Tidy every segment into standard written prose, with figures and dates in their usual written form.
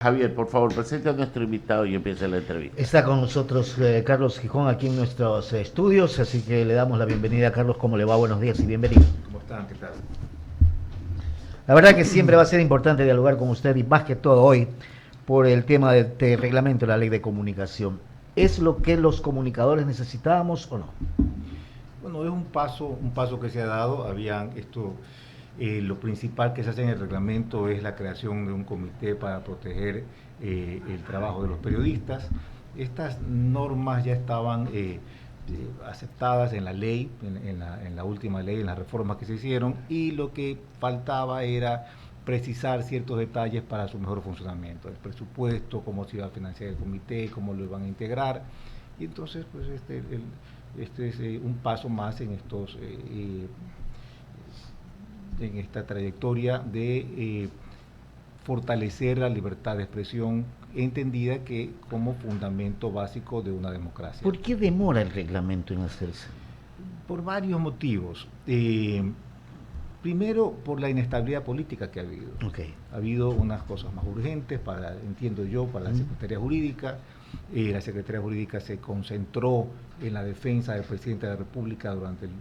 Javier, por favor, presente a nuestro invitado y empiece la entrevista. Está con nosotros Carlos Gijón aquí en nuestros estudios, así que le damos la bienvenida a Carlos. ¿Cómo le va? Buenos días y bienvenido. ¿Cómo están? ¿Qué tal? La verdad que siempre va a ser importante dialogar con usted y más que todo hoy por el tema del reglamento de la ley de comunicación. ¿Es lo que los comunicadores necesitábamos o no? Bueno, es un paso que se ha dado. Lo principal que se hace en el reglamento es la creación de un comité para proteger el trabajo de los periodistas. Estas normas ya estaban aceptadas en la ley, en la última ley, en las reformas que se hicieron, y lo que faltaba era precisar ciertos detalles para su mejor funcionamiento, el presupuesto, cómo se iba a financiar el comité, cómo lo iban a integrar, y entonces pues este es un paso más en esta trayectoria de fortalecer la libertad de expresión, entendida que como fundamento básico de una democracia. ¿Por qué demora el reglamento en hacerse? Por varios motivos. Primero, por la inestabilidad política que ha habido. Okay. Ha habido unas cosas más urgentes, entiendo yo, para la Secretaría Jurídica. La Secretaría Jurídica se concentró en la defensa del presidente de la República durante el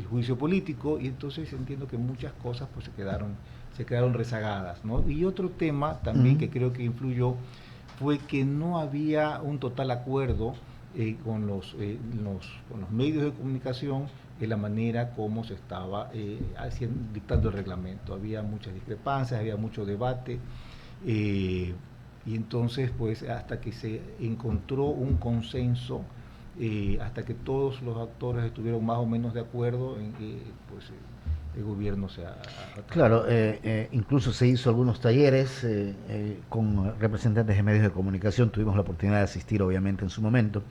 juicio político, y entonces entiendo que muchas cosas pues se quedaron rezagadas, ¿no? Y otro tema también que creo que influyó fue que no había un total acuerdo con los medios de comunicación en la manera como se estaba dictando el reglamento. Había muchas discrepancias, había mucho debate, y entonces pues hasta que se encontró un consenso, hasta que todos los actores estuvieron más o menos de acuerdo, pues el gobierno se ha... Claro, incluso se hizo algunos talleres con representantes de medios de comunicación, tuvimos la oportunidad de asistir obviamente en su momento,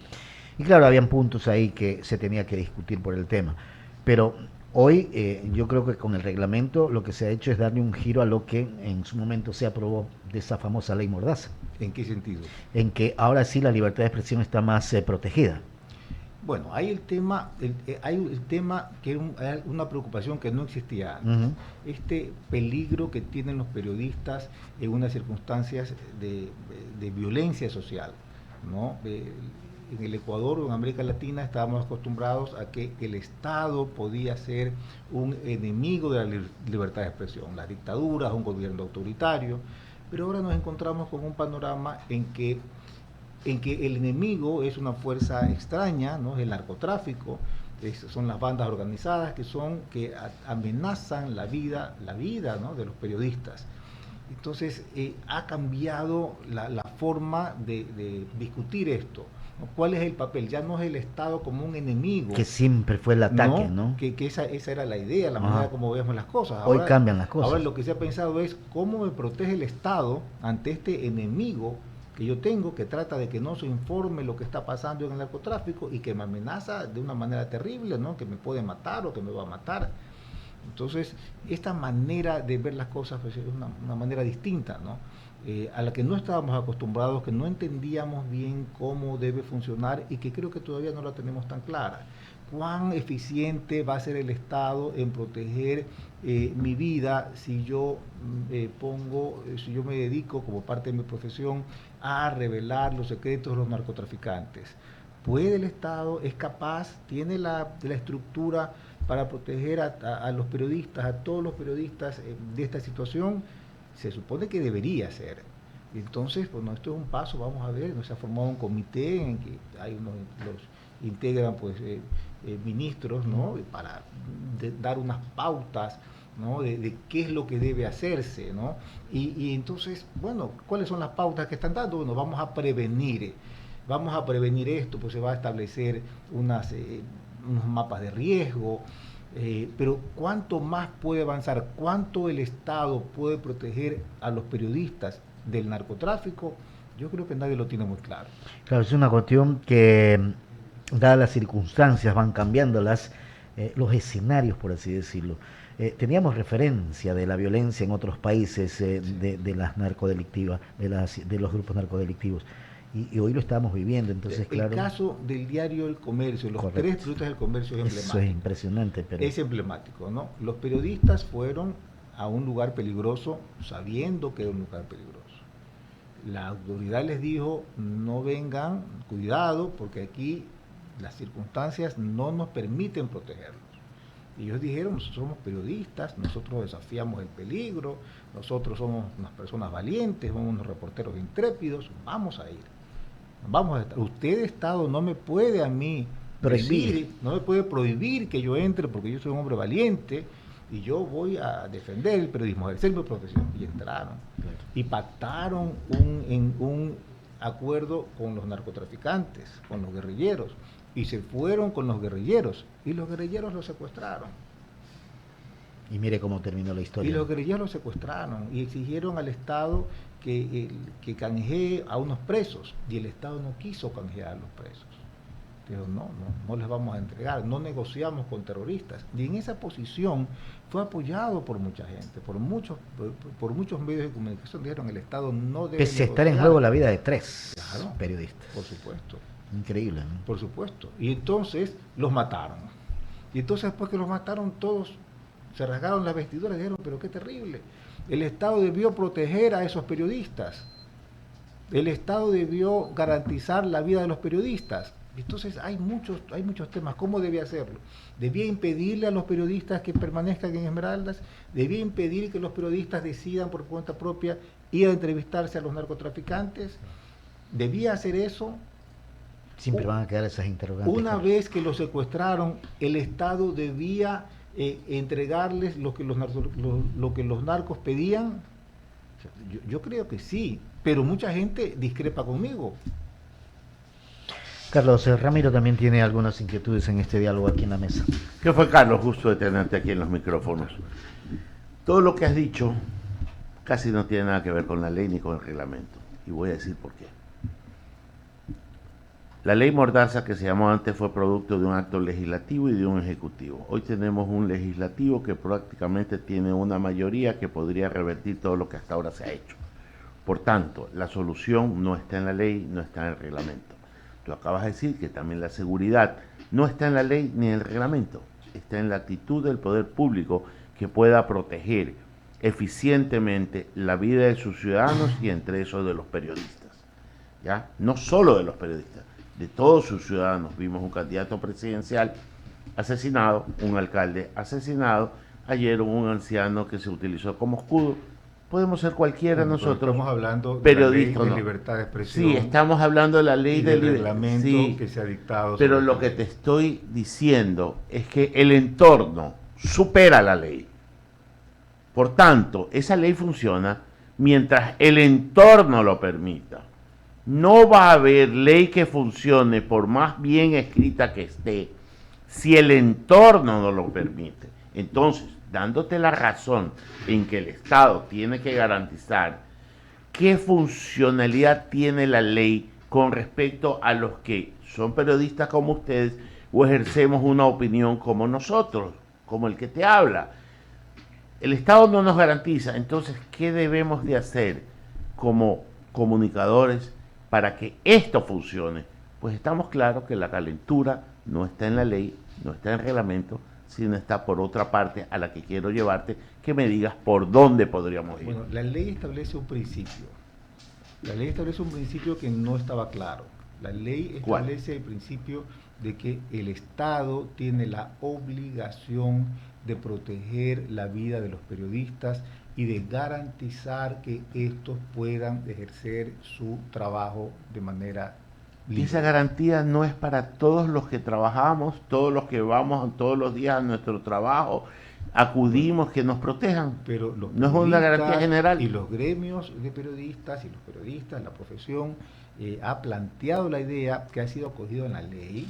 y claro, habían puntos ahí que se tenía que discutir por el tema, pero hoy yo creo que con el reglamento lo que se ha hecho es darle un giro a lo que en su momento se aprobó de esa famosa ley Mordaza. ¿En qué sentido? En que ahora sí la libertad de expresión está más protegida. Bueno, hay hay el tema que es una preocupación que no existía antes. Este peligro que tienen los periodistas en unas circunstancias de violencia social, ¿no? En el Ecuador o en América Latina estábamos acostumbrados a que el Estado podía ser un enemigo de la libertad de expresión, las dictaduras, un gobierno autoritario, pero ahora nos encontramos con un panorama en que el enemigo es una fuerza extraña, ¿no? El narcotráfico, son las bandas organizadas que amenazan la vida, ¿no? De los periodistas. Entonces ha cambiado la forma de discutir esto, ¿no? ¿Cuál es el papel? Ya no es el Estado como un enemigo. Que siempre fue el ataque, ¿no? Que esa era la idea, la manera como vemos las cosas. Hoy cambian las cosas. Ahora lo que se ha pensado es cómo me protege el Estado ante este enemigo que yo tengo, que trata de que no se informe lo que está pasando en el narcotráfico y que me amenaza de una manera terrible, ¿no? Que me puede matar o que me va a matar. Entonces, esta manera de ver las cosas pues, es una manera distinta, ¿no? A la que no estábamos acostumbrados, que no entendíamos bien cómo debe funcionar y que creo que todavía no la tenemos tan clara. ¿Cuán eficiente va a ser el Estado en proteger mi vida si yo si yo me dedico como parte de mi profesión a revelar los secretos de los narcotraficantes? ¿Puede el Estado, es capaz, tiene la estructura para proteger a los periodistas, a todos los periodistas de esta situación? Se supone que debería ser. Entonces, bueno, esto es un paso, vamos a ver, se ha formado un comité en que hay los integran pues ministros, ¿no? Para dar unas pautas, ¿no? De qué es lo que debe hacerse, ¿no? Y entonces, bueno, ¿cuáles son las pautas que están dando? Bueno, vamos a prevenir esto, pues se va a establecer unos mapas de riesgo, pero ¿cuánto más puede avanzar? ¿Cuánto el Estado puede proteger a los periodistas del narcotráfico? Yo creo que nadie lo tiene muy claro. Claro, es una cuestión que, dadas las circunstancias, van cambiando los escenarios, por así decirlo. Teníamos referencia de la violencia en otros países de las narcodelictivas, de los grupos narcodelictivos. Y hoy lo estamos viviendo, entonces claro. El caso del diario El Comercio, los Correcto. 3 periodistas del Comercio es emblemático. Eso es impresionante, pero... Es emblemático, ¿no? Los periodistas fueron a un lugar peligroso sabiendo que era un lugar peligroso. La autoridad les dijo, no vengan, cuidado, porque aquí las circunstancias no nos permiten protegerlos. Y ellos dijeron, nosotros somos periodistas, nosotros desafiamos el peligro, nosotros somos unas personas valientes, somos unos reporteros intrépidos, vamos a ir. Vamos a estar. Usted, Estado, no me puede a mí prohibir, no me puede prohibir que yo entre porque yo soy un hombre valiente y yo voy a defender el periodismo, a ejercer mi profesión. Y entraron. Claro. Y pactaron un acuerdo con los narcotraficantes, con los guerrilleros. Y se fueron con los guerrilleros. Y los guerrilleros los secuestraron. Y mire cómo terminó la historia. Y los guerrilleros los secuestraron y exigieron al Estado que canjee a unos presos. Y el Estado no quiso canjear a los presos. Dijo, no les vamos a entregar, no negociamos con terroristas. Y en esa posición fue apoyado por mucha gente, por muchos medios de comunicación. Dijeron, el Estado no debe pese a estar en juego la vida de 3 periodistas. Por supuesto. Increíble, ¿no? Por supuesto. Y entonces los mataron. Y entonces después que los mataron, todos se rasgaron las vestiduras y dijeron, pero qué terrible. El Estado debió proteger a esos periodistas. El Estado debió garantizar la vida de los periodistas. Entonces hay muchos temas. ¿Cómo debía hacerlo? ¿Debía impedirle a los periodistas que permanezcan en Esmeraldas? ¿Debía impedir que los periodistas decidan por cuenta propia ir a entrevistarse a los narcotraficantes? ¿Debía hacer eso? Siempre van a quedar esas interrogantes. Una vez que los secuestraron, el Estado debía entregarles lo que los narcos pedían. Yo creo que sí, pero mucha gente discrepa conmigo. Carlos, Ramiro también tiene algunas inquietudes en este diálogo aquí en la mesa. ¿Qué fue, Carlos? Gusto de tenerte aquí en los micrófonos. Todo lo que has dicho casi no tiene nada que ver con la ley ni con el reglamento. Y voy a decir por qué. La ley Mordaza, que se llamó antes, fue producto de un acto legislativo y de un ejecutivo. Hoy tenemos un legislativo que prácticamente tiene una mayoría que podría revertir todo lo que hasta ahora se ha hecho. Por tanto, la solución no está en la ley, no está en el reglamento. Tú acabas de decir que también la seguridad no está en la ley ni en el reglamento, está en la actitud del poder público que pueda proteger eficientemente la vida de sus ciudadanos y entre esos de los periodistas. ¿Ya? No solo de los periodistas, de todos sus ciudadanos. Vimos un candidato presidencial asesinado, un alcalde asesinado, ayer un anciano que se utilizó como escudo. Podemos ser cualquiera nosotros. Estamos hablando periodistas, de la ley de libertad de expresión. Sí, estamos hablando de la ley del reglamento sí, que se ha dictado. Pero lo que te estoy diciendo es que el entorno supera la ley. Por tanto, esa ley funciona mientras el entorno lo permita. No va a haber ley que funcione por más bien escrita que esté si el entorno no lo permite. Entonces, dándote la razón en que el Estado tiene que garantizar qué funcionalidad tiene la ley con respecto a los que son periodistas como ustedes o ejercemos una opinión como nosotros, como el que te habla. El Estado no nos garantiza, entonces, ¿qué debemos de hacer como comunicadores para que esto funcione? Pues estamos claros que la calentura no está en la ley, no está en el reglamento, sino está por otra parte a la que quiero llevarte, que me digas por dónde podríamos ir. Bueno, la ley establece un principio. La ley establece un principio que no estaba claro. La ley establece el principio de que el Estado tiene la obligación de proteger la vida de los periodistas y de garantizar que estos puedan ejercer su trabajo de manera libre. Esa garantía no es para todos los que trabajamos, todos los que vamos todos los días a nuestro trabajo, acudimos, que nos protejan. Pero los no es una garantía general. Y los gremios de periodistas y los periodistas, la profesión, ha planteado la idea que ha sido acogido en la ley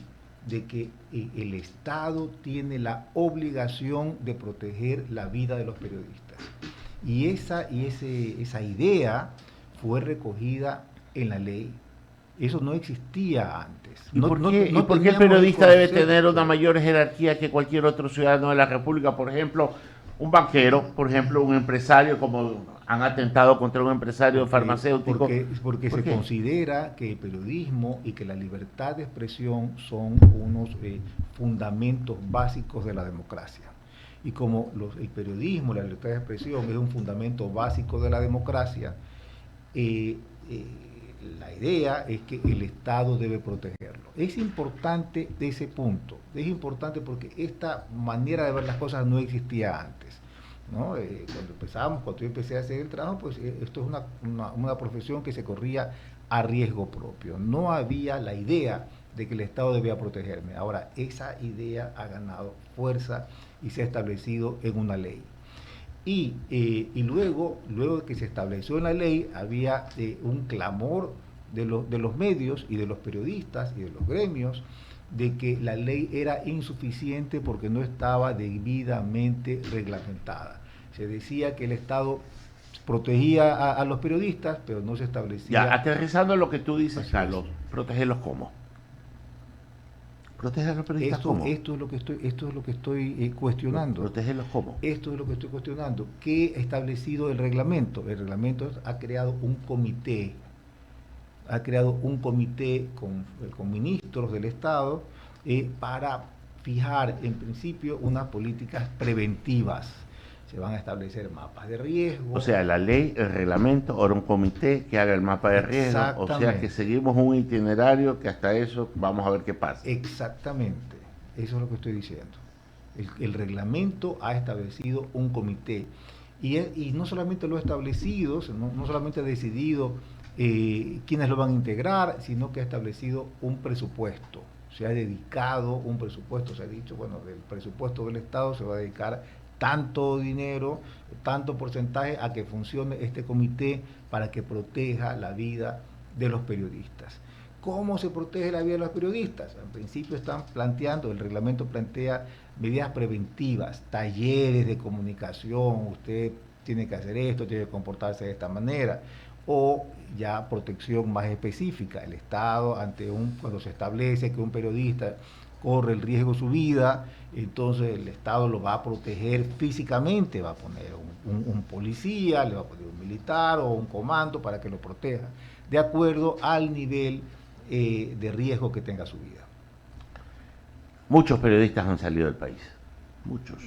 de que el Estado tiene la obligación de proteger la vida de los periodistas. Y esa idea fue recogida en la ley. Eso no existía antes. ¿Y por qué el periodista debe tener una mayor jerarquía que cualquier otro ciudadano de la República? Por ejemplo, un banquero, por ejemplo, un empresario, como han atentado contra un empresario farmacéutico. Porque se considera que el periodismo y que la libertad de expresión son unos fundamentos básicos de la democracia. Y como el periodismo, la libertad de expresión es un fundamento básico de la democracia, la idea es que el Estado debe protegerlo. Es importante de ese punto, es importante porque esta manera de ver las cosas no existía antes, ¿no? Cuando yo empecé a hacer el trabajo, pues esto es una profesión que se corría a riesgo propio. No había la idea de que el Estado debía protegerme. Ahora, esa idea ha ganado fuerza y se ha establecido en una ley. Y luego de que se estableció en la ley, había un clamor de los medios y de los periodistas y de los gremios de que la ley era insuficiente porque no estaba debidamente reglamentada. Se decía que el Estado protegía a los periodistas, pero no se establecía... Ya, aterrizando lo que tú dices, Carlos, ¿protegerlos cómo? ¿Proteger a los periodistas cómo? Esto es lo que estoy cuestionando. ¿Protegerlos cómo? Esto es lo que estoy cuestionando. ¿Qué ha establecido el reglamento? El reglamento ha creado un comité. Ha creado un comité con ministros del Estado para fijar, en principio, unas políticas preventivas. Se van a establecer mapas de riesgo. O sea, la ley, el reglamento, ahora un comité que haga el mapa de riesgo. O sea, que seguimos un itinerario que hasta eso vamos a ver qué pasa. Exactamente. Eso es lo que estoy diciendo. El reglamento ha establecido un comité. Y no solamente lo ha establecido, no solamente ha decidido quiénes lo van a integrar, sino que ha establecido un presupuesto. Se ha dedicado un presupuesto, se ha dicho, bueno, del presupuesto del Estado se va a dedicar tanto dinero, tanto porcentaje a que funcione este comité para que proteja la vida de los periodistas. ¿Cómo se protege la vida de los periodistas? En principio están planteando, el reglamento plantea medidas preventivas, talleres de comunicación, usted tiene que hacer esto, tiene que comportarse de esta manera, o ya protección más específica. El Estado, cuando se establece que un periodista corre el riesgo de su vida, entonces el Estado lo va a proteger físicamente, va a poner un policía, le va a poner un militar o un comando para que lo proteja, de acuerdo al nivel de riesgo que tenga su vida. Muchos periodistas han salido del país, muchos.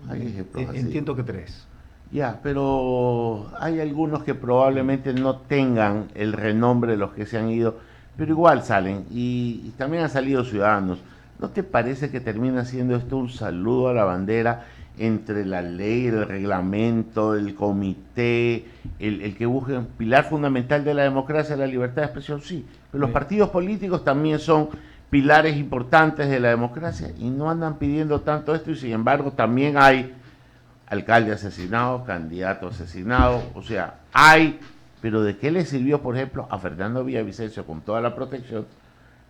Hay ejemplos así. Entiendo que 3. Ya, pero hay algunos que probablemente no tengan el renombre de los que se han ido, pero igual salen, y también han salido ciudadanos. ¿No te parece que termina siendo esto un saludo a la bandera entre la ley, el reglamento, el comité, el que busque un pilar fundamental de la democracia, la libertad de expresión? Sí, pero los partidos políticos también son pilares importantes de la democracia y no andan pidiendo tanto esto, y sin embargo también hay alcalde asesinado, candidato asesinado, o sea, hay, pero ¿de qué le sirvió, por ejemplo, a Fernando Villavicencio, con toda la protección,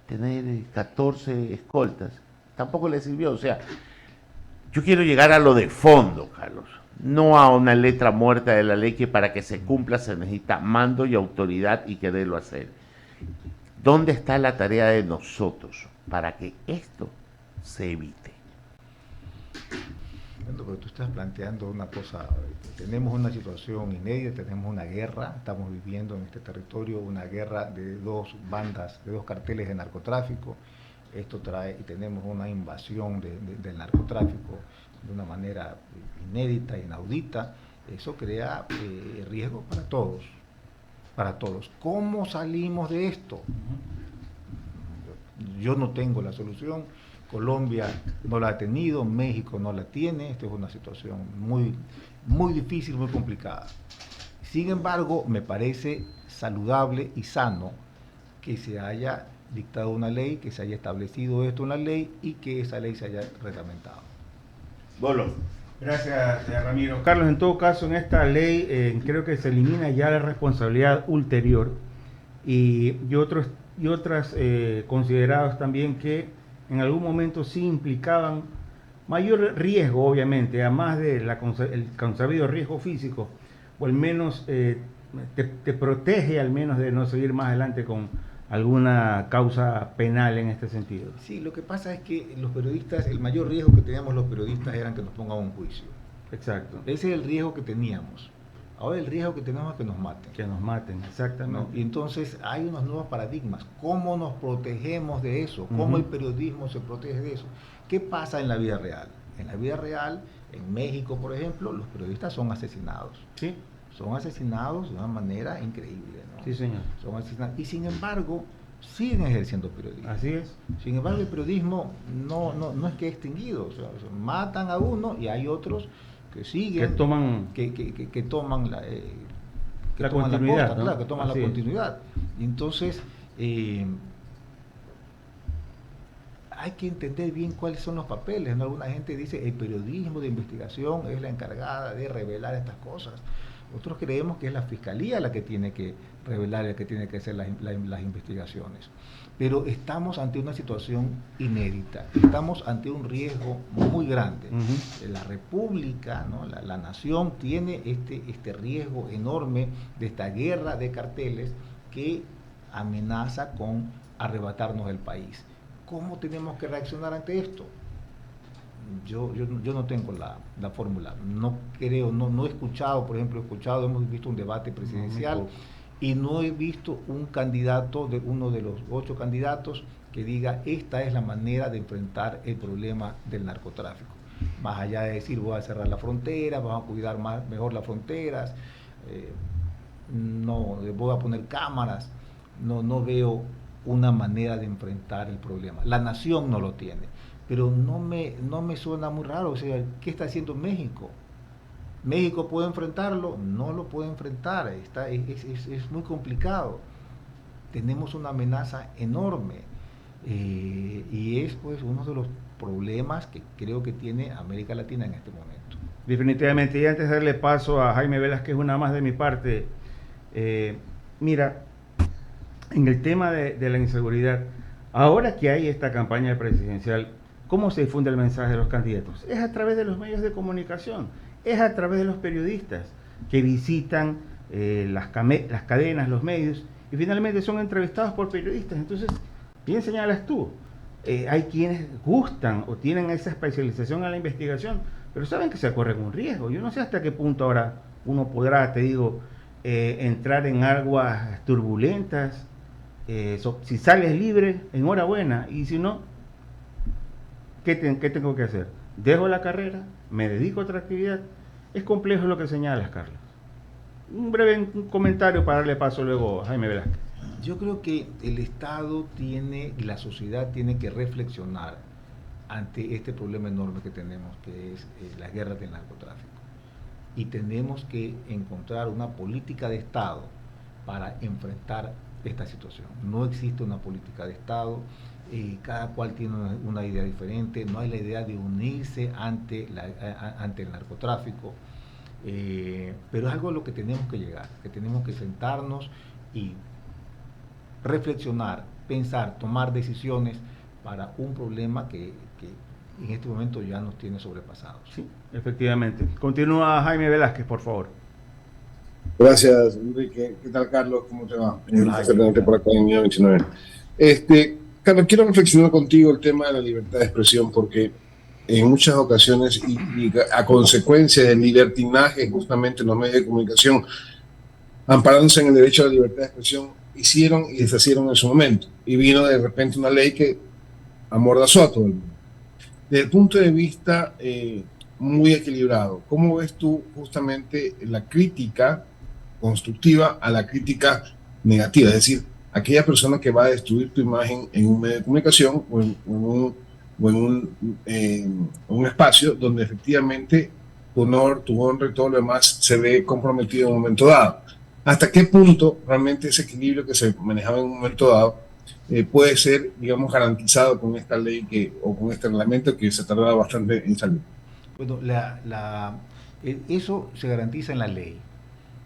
tener 14 escoltas? Tampoco le sirvió. O sea, yo quiero llegar a lo de fondo, Carlos, no a una letra muerta de la ley que para que se cumpla se necesita mando y autoridad y quererlo hacer. ¿Dónde está la tarea de nosotros para que esto se evite? Bueno, pero tú estás planteando una cosa, tenemos una situación inédita, tenemos una guerra, estamos viviendo en este territorio una guerra de 2 bandas, de 2 carteles de narcotráfico. Esto trae, y tenemos una invasión del narcotráfico de una manera inédita, inaudita. Eso crea riesgo para todos, para todos. ¿Cómo salimos de esto? Yo no tengo la solución. Colombia no la ha tenido, México no la tiene. Esta es una situación muy, muy difícil, muy complicada. Sin embargo, me parece saludable y sano que se haya dictado una ley, que se haya establecido esto en la ley y que esa ley se haya reglamentado. Bolo. Gracias, Ramiro. Carlos, en todo caso, en esta ley creo que se elimina ya la responsabilidad ulterior y otras consideradas también que en algún momento sí implicaban mayor riesgo, obviamente, además del consabido riesgo físico, o al menos te protege al menos de no seguir más adelante con alguna causa penal en este sentido. Sí, lo que pasa es que los periodistas, el mayor riesgo que teníamos los periodistas era que nos pongan un juicio. Exacto. Ese es el riesgo que teníamos. Ahora el riesgo que tenemos es que nos maten. Que nos maten, exactamente. ¿No? Y entonces hay unos nuevos paradigmas. ¿Cómo nos protegemos de eso? ¿Cómo el periodismo se protege de eso? ¿Qué pasa en la vida real? en la vida real, en México, por ejemplo, los periodistas son asesinados. Sí. Son asesinados de una manera increíble, ¿no? Sí, señor. Son asesinados. Y sin embargo, siguen ejerciendo periodismo. Así es. Sin embargo, el periodismo no es que extinguido. O sea, matan a uno y hay otros que siguen. Que toman que toman la, la continuidad. posta, ¿no? claro, que toman Así la es. continuidad. Y entonces, hay que entender bien cuáles son los papeles, ¿no? Alguna gente dice el periodismo de investigación es la encargada de revelar estas cosas. Nosotros creemos que es la fiscalía la que tiene que revelar, la que tiene que hacer las investigaciones. Pero estamos ante una situación inédita, estamos ante un riesgo muy grande. La República, ¿no? la nación tiene este riesgo enorme de esta guerra de carteles que amenaza con arrebatarnos el país. ¿Cómo tenemos que reaccionar ante esto? Yo no tengo la fórmula, no creo, no he escuchado, por ejemplo, hemos visto un debate presidencial y no he visto un candidato, uno de los 8 candidatos, que diga esta es la manera de enfrentar el problema del narcotráfico. Más allá de decir voy a cerrar la frontera, vamos a cuidar mejor las fronteras, no voy a poner cámaras, no veo una manera de enfrentar el problema. La nación no lo tiene. Pero no me suena muy raro. O sea, ¿qué está haciendo México? ¿México puede enfrentarlo? No lo puede enfrentar. Es muy complicado. Tenemos una amenaza enorme. Y es pues uno de los problemas que creo que tiene América Latina en este momento. Definitivamente. Y antes de darle paso a Jaime Velázquez, una más de mi parte. Mira, en el tema de la inseguridad, ahora que hay esta campaña presidencial, ¿cómo se difunde el mensaje de los candidatos? Es a través de los medios de comunicación, es a través de los periodistas que visitan las cadenas, los medios, y finalmente son entrevistados por periodistas. Entonces, bien señalas tú, hay quienes gustan o tienen esa especialización en la investigación, pero saben que se corren un riesgo. Yo no sé hasta qué punto ahora uno podrá, te digo, entrar en aguas turbulentas. Si sales libre, enhorabuena, y si no, ¿qué tengo que hacer? ¿Dejo la carrera? ¿Me dedico a otra actividad? Es complejo lo que señalas, Carlos. Un breve comentario para darle paso luego a Jaime Velázquez. Yo creo que el Estado y la sociedad tiene que reflexionar ante este problema enorme que tenemos, que es la guerra del narcotráfico. Y tenemos que encontrar una política de Estado para enfrentar esta situación. No existe una política de Estado, cada cual tiene una idea diferente, no hay la idea de unirse ante el narcotráfico, pero es algo a lo que tenemos que llegar, que tenemos que sentarnos y reflexionar, pensar, tomar decisiones para un problema que en este momento ya nos tiene sobrepasados. Sí, efectivamente. Continúa Jaime Velázquez, por favor. Gracias, Enrique. ¿Qué tal, Carlos? ¿Cómo te va? Excelente por acá en 19. Carlos, quiero reflexionar contigo el tema de la libertad de expresión, porque en muchas ocasiones, y a consecuencia del libertinaje justamente en los medios de comunicación, amparándose en el derecho a la libertad de expresión, hicieron y deshacieron en su momento. Y vino de repente una ley que amordazó a todo el mundo. Desde el punto de vista muy equilibrado, ¿cómo ves tú justamente la crítica constructiva a la crítica negativa? Es decir, aquella persona que va a destruir tu imagen en un medio de comunicación o en un espacio donde efectivamente tu honor, tu honra y todo lo demás se ve comprometido en un momento dado. ¿Hasta qué punto realmente ese equilibrio que se manejaba en un momento dado puede ser, digamos, garantizado con esta ley o con este reglamento que se tardaba bastante en salir? Bueno, eso se garantiza en la ley,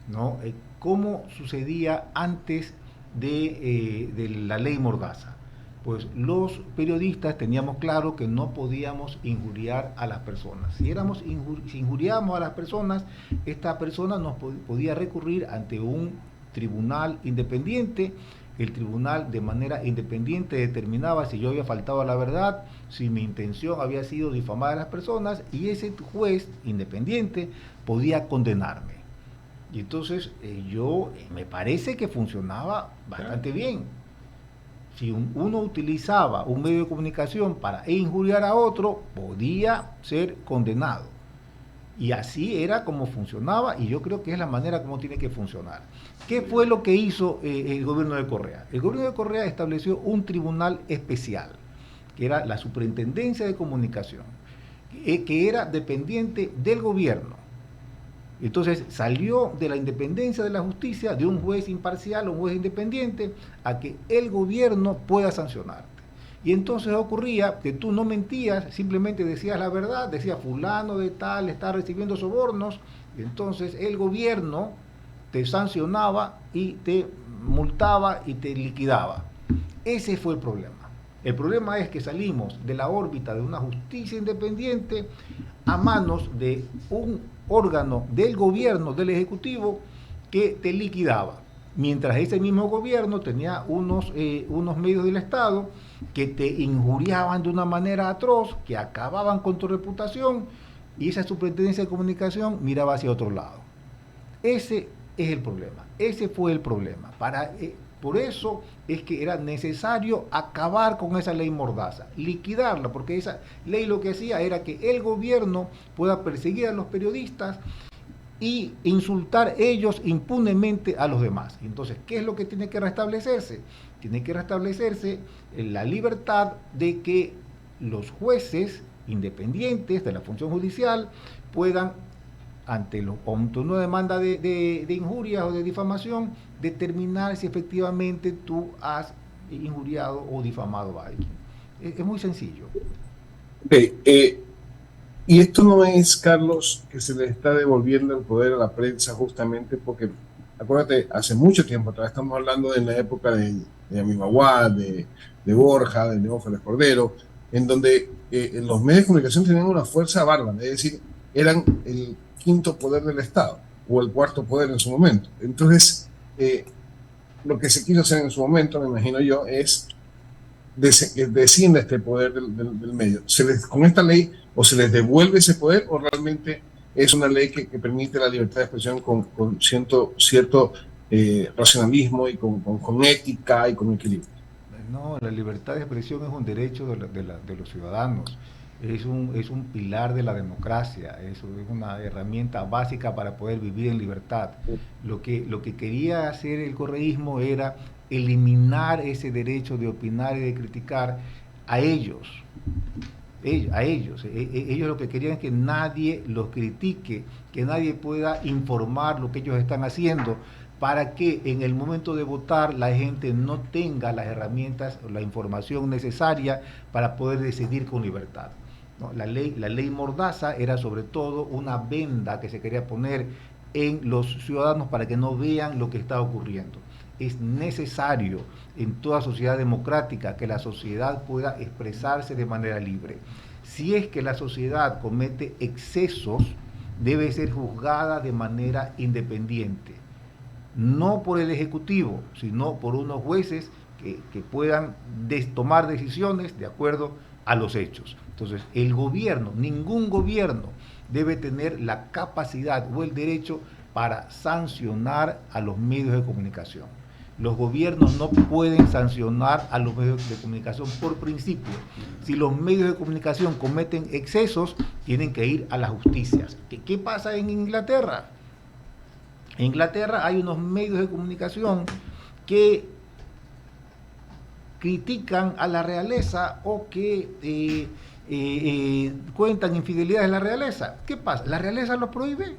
¿no? ¿Cómo sucedía antes de la ley Mordaza? Pues los periodistas teníamos claro que no podíamos injuriar a las personas. Si injuriábamos a las personas, esta persona nos podía recurrir ante un tribunal independiente. El tribunal de manera independiente determinaba si yo había faltado a la verdad, si mi intención había sido difamar a las personas, y ese juez independiente podía condenarme. Y entonces me parece que funcionaba bastante bien. si uno utilizaba un medio de comunicación para injuriar a otro, podía ser condenado. Y así era como funcionaba, y yo creo que es la manera como tiene que funcionar. ¿Qué fue lo que hizo el gobierno de Correa? El gobierno de Correa estableció un tribunal especial, que era la Superintendencia de Comunicación, que era dependiente del gobierno. Entonces salió de la independencia de la justicia, de un juez imparcial o un juez independiente, a que el gobierno pueda sancionarte. Y entonces ocurría que tú no mentías, simplemente decías la verdad, decías fulano de tal está recibiendo sobornos, y entonces el gobierno te sancionaba y te multaba y te liquidaba. Ese fue el problema. El problema es que salimos de la órbita de una justicia independiente a manos de un órgano del gobierno, del Ejecutivo, que te liquidaba. Mientras ese mismo gobierno tenía unos medios del Estado que te injuriaban de una manera atroz, que acababan con tu reputación, y esa superintendencia de comunicación miraba hacia otro lado. Ese es el problema, ese fue el problema. Por eso es que era necesario acabar con esa ley Mordaza, liquidarla, porque esa ley lo que hacía era que el gobierno pueda perseguir a los periodistas y insultar ellos impunemente a los demás. Entonces, ¿qué es lo que tiene que restablecerse? Tiene que restablecerse la libertad de que los jueces independientes de la función judicial puedan, ante una demanda de injurias o de difamación, determinar si efectivamente tú has injuriado o difamado a alguien. Es muy sencillo. Okay, y esto no es, Carlos, que se le está devolviendo el poder a la prensa justamente porque, acuérdate, hace mucho tiempo atrás, estamos hablando de la época de Amimaguad, de Borja, de Neófeles Cordero, en donde los medios de comunicación tenían una fuerza bárbara, es decir, eran el quinto poder del Estado, o el cuarto poder en su momento. Entonces, lo que se quiso hacer en su momento, me imagino yo, es que descienda este poder del medio. ¿Con esta ley o se les devuelve ese poder o realmente es una ley que permite la libertad de expresión con cierto racionalismo y con ética y con equilibrio? No, la libertad de expresión es un derecho de los ciudadanos, es un pilar de la democracia, es una herramienta básica para poder vivir en libertad. Lo que quería hacer el correísmo era eliminar ese derecho de opinar y de criticar a ellos. Ellos lo que querían es que nadie los critique, que nadie pueda informar lo que ellos están haciendo, para que en el momento de votar la gente no tenga las herramientas o la información necesaria para poder decidir con libertad. ¿No? La ley Mordaza era sobre todo una venda que se quería poner en los ciudadanos para que no vean lo que está ocurriendo. Es necesario en toda sociedad democrática que la sociedad pueda expresarse de manera libre. Si es que la sociedad comete excesos, debe ser juzgada de manera independiente, no por el Ejecutivo, sino por unos jueces que puedan tomar decisiones de acuerdo a los hechos. Entonces, el gobierno, ningún gobierno debe tener la capacidad o el derecho para sancionar a los medios de comunicación. Los gobiernos no pueden sancionar a los medios de comunicación por principio. Si los medios de comunicación cometen excesos, tienen que ir a la justicia. ¿Qué pasa en Inglaterra? En Inglaterra hay unos medios de comunicación que critican a la realeza o que cuentan infidelidades de la realeza. ¿Qué pasa? ¿La realeza lo prohíbe?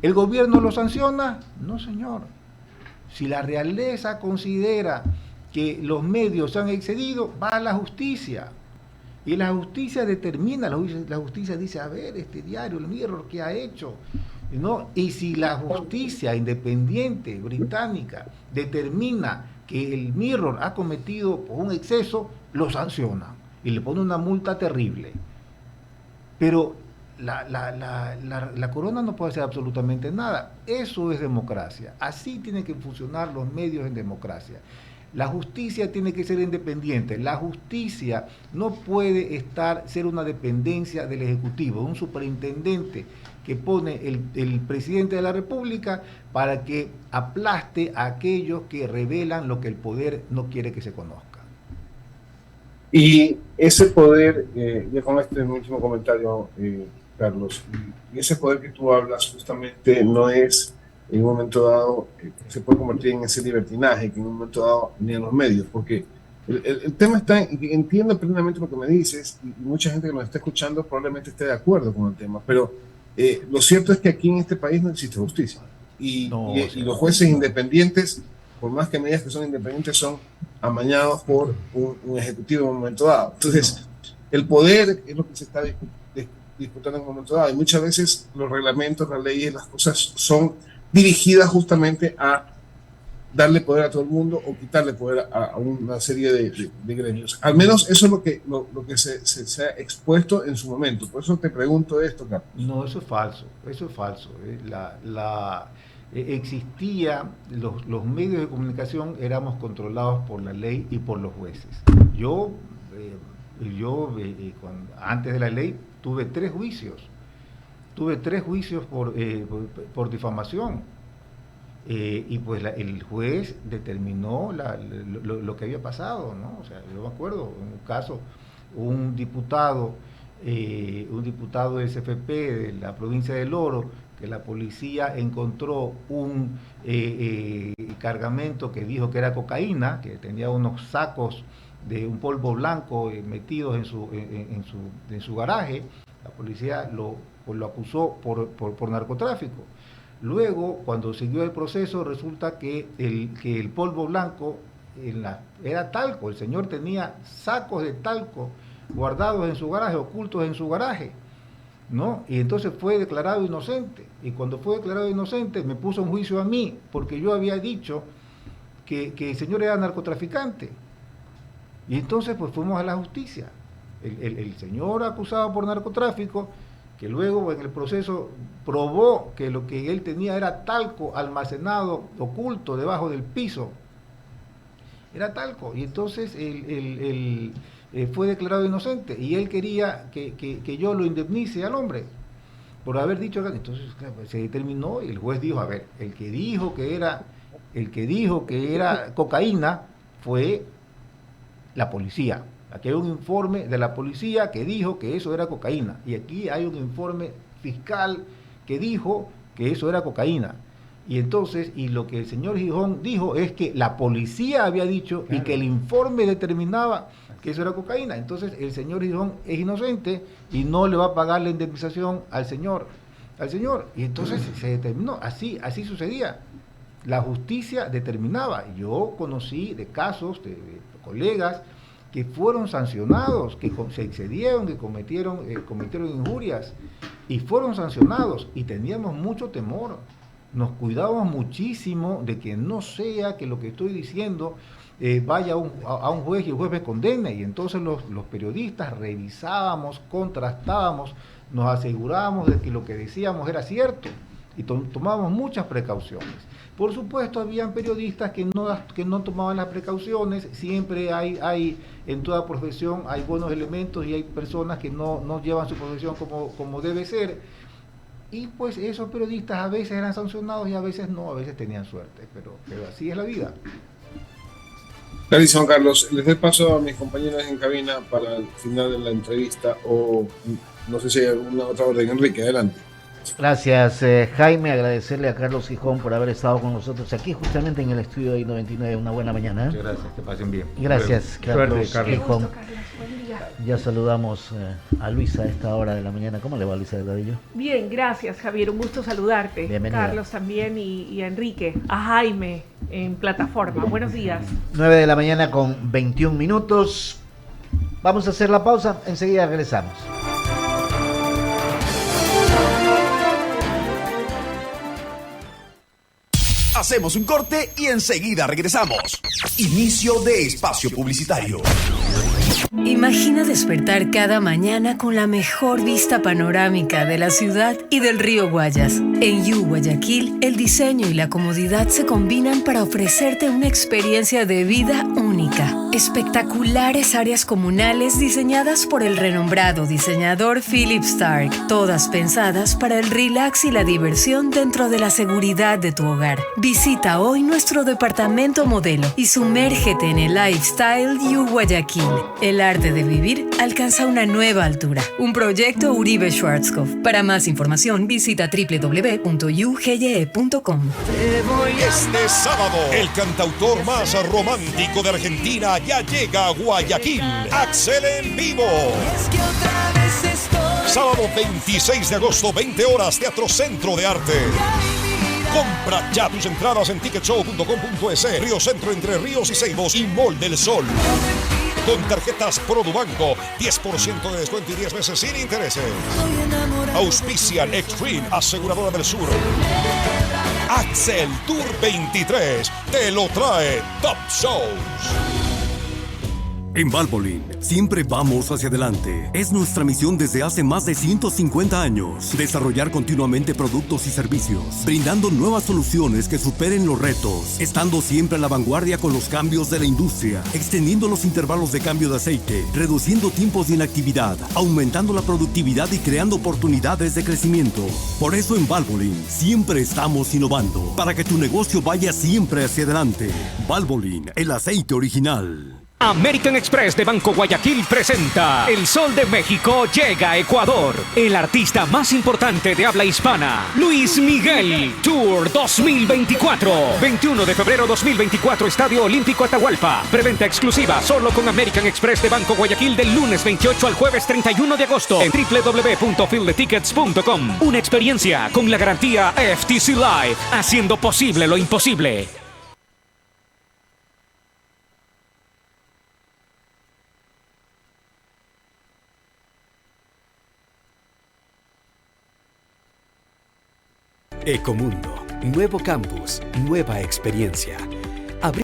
¿El gobierno lo sanciona? No, señor. Si la realeza considera que los medios se han excedido, va a la justicia. Y la justicia determina, la justicia dice, a ver, este diario, el Mirror, ¿qué ha hecho? ¿No? Y si la justicia independiente británica determina que el Mirror ha cometido un exceso, lo sanciona y le pone una multa terrible. Pero la corona no puede hacer absolutamente nada. Eso es democracia. Así tienen que funcionar los medios en democracia. La justicia tiene que ser independiente. La justicia no puede ser una dependencia del Ejecutivo, un superintendente que pone el presidente de la República para que aplaste a aquellos que revelan lo que el poder no quiere que se conozca. Y ese poder, ya con este último comentario, Carlos, y ese poder que tú hablas justamente no es en un momento dado, se puede convertir en ese libertinaje que en un momento dado ni en los medios, porque el tema está, entiendo plenamente lo que me dices, y mucha gente que nos está escuchando probablemente esté de acuerdo con el tema, pero lo cierto es que aquí en este país no existe justicia, y los jueces independientes, por más que me digas que son independientes, son amañados por un ejecutivo en un momento dado. Entonces, el poder es lo que se está disputando en un momento dado, y muchas veces los reglamentos, las leyes, las cosas son dirigidas justamente a darle poder a todo el mundo o quitarle poder a una serie de gremios. Al menos eso es lo que se ha expuesto en su momento. Por eso te pregunto esto, Carlos. No, eso es falso, eso es falso. Existía, los medios de comunicación éramos controlados por la ley y por los jueces. Yo antes de la ley, tuve 3 juicios. Tuve 3 juicios por difamación. Y pues el juez determinó lo que había pasado, ¿no? O sea, yo me acuerdo, en un caso, un diputado de SFP de la provincia del Oro, que la policía encontró un cargamento que dijo que era cocaína, que tenía unos sacos de un polvo blanco metidos en su garaje. La policía lo acusó por narcotráfico. Luego, cuando siguió el proceso, resulta que el polvo blanco era talco. El señor tenía sacos de talco guardados en su garaje, ocultos en su garaje, ¿no? Y entonces fue declarado inocente. Y cuando fue declarado inocente, me puso un juicio a mí, porque yo había dicho que el señor era narcotraficante. Y entonces pues fuimos a la justicia. El señor acusado por narcotráfico, que luego en el proceso probó que lo que él tenía era talco almacenado, oculto debajo del piso. Era talco. Y entonces él fue declarado inocente. Y él quería que yo lo indemnice al hombre por haber dicho. Entonces se determinó y el juez dijo, a ver, el que dijo que era cocaína fue la policía. Aquí hay un informe de la policía que dijo que eso era cocaína. Y aquí hay un informe fiscal que dijo que eso era cocaína. Y entonces, y lo que el señor Gijón dijo es que la policía había dicho, claro, y que el informe determinaba que eso era cocaína. Entonces, el señor Gijón es inocente y no le va a pagar la indemnización al señor. Y entonces se determinó. Así sucedía. La justicia determinaba. Yo conocí de casos de colegas que fueron sancionados, que se excedieron, que cometieron injurias y fueron sancionados, y teníamos mucho temor, nos cuidábamos muchísimo de que no sea que lo que estoy diciendo vaya a un juez y el juez me condene. Y entonces los periodistas revisábamos, contrastábamos, nos asegurábamos de que lo que decíamos era cierto y tomábamos muchas precauciones. Por supuesto, habían periodistas que no tomaban las precauciones. Siempre hay en toda profesión hay buenos elementos y hay personas que no llevan su profesión como debe ser. Y pues esos periodistas a veces eran sancionados y a veces no, a veces tenían suerte. Pero así es la vida. Clarísimo, Carlos. Les doy paso a mis compañeras en cabina para el final de la entrevista, o no sé si hay alguna otra orden. Enrique, adelante. Gracias, Jaime. Agradecerle a Carlos Gijón por haber estado con nosotros aquí justamente en el estudio de I-99. Una buena mañana. Muchas gracias, que pasen bien. Gracias, Carlos Gijón. Buen día. Ya saludamos a Luisa a esta hora de la mañana. ¿Cómo le va, Luisa Delgadillo? Bien, gracias, Javier. Un gusto saludarte. Bienvenida. Carlos también y a Enrique, a Jaime en plataforma. Buenos días. 9 de la mañana con 21 minutos. Vamos a hacer la pausa. Enseguida regresamos. Hacemos un corte y enseguida regresamos. Inicio de espacio publicitario. Imagina despertar cada mañana con la mejor vista panorámica de la ciudad y del río Guayas, En You Guayaquil, el diseño y la comodidad se combinan para ofrecerte una experiencia de vida única. Espectaculares áreas comunales diseñadas por el renombrado diseñador Philip Stark, todas pensadas para el relax y la diversión dentro de la seguridad de tu hogar. Visita hoy nuestro departamento modelo y sumérgete en el lifestyle You Guayaquil. El arte de vivir alcanza una nueva altura. Un proyecto Uribe Schwarzkopf. Para más información visita www.ugye.com. Este sábado, el cantautor más romántico de Argentina ya llega a Guayaquil. Axel en vivo. Sábado 26 de agosto, 20 horas, Teatro Centro de Arte. Compra ya tus entradas en ticketshow.com.es, Río Centro, Entre Ríos y Ceibos y Mall del Sol. Con tarjetas Produbanco, 10% de descuento y 10 meses sin intereses. Auspician Extreme, Aseguradora del Sur. Axel Tour 23 te lo trae Top Shows. En Valvoline, siempre vamos hacia adelante. Es nuestra misión desde hace más de 150 años. Desarrollar continuamente productos y servicios, brindando nuevas soluciones que superen los retos, estando siempre a la vanguardia con los cambios de la industria, extendiendo los intervalos de cambio de aceite, reduciendo tiempos de inactividad, aumentando la productividad y creando oportunidades de crecimiento. Por eso en Valvoline, siempre estamos innovando, para que tu negocio vaya siempre hacia adelante. Valvoline, el aceite original. American Express de Banco Guayaquil presenta El Sol de México llega a Ecuador. El artista más importante de habla hispana, Luis Miguel Tour 2024. 21 de febrero 2024, Estadio Olímpico Atahualpa. Preventa exclusiva solo con American Express de Banco Guayaquil del lunes 28 al jueves 31 de agosto en www.fieldthetickets.com. Una experiencia con la garantía FTC Live, haciendo posible lo imposible. Ecomundo, nuevo campus, nueva experiencia.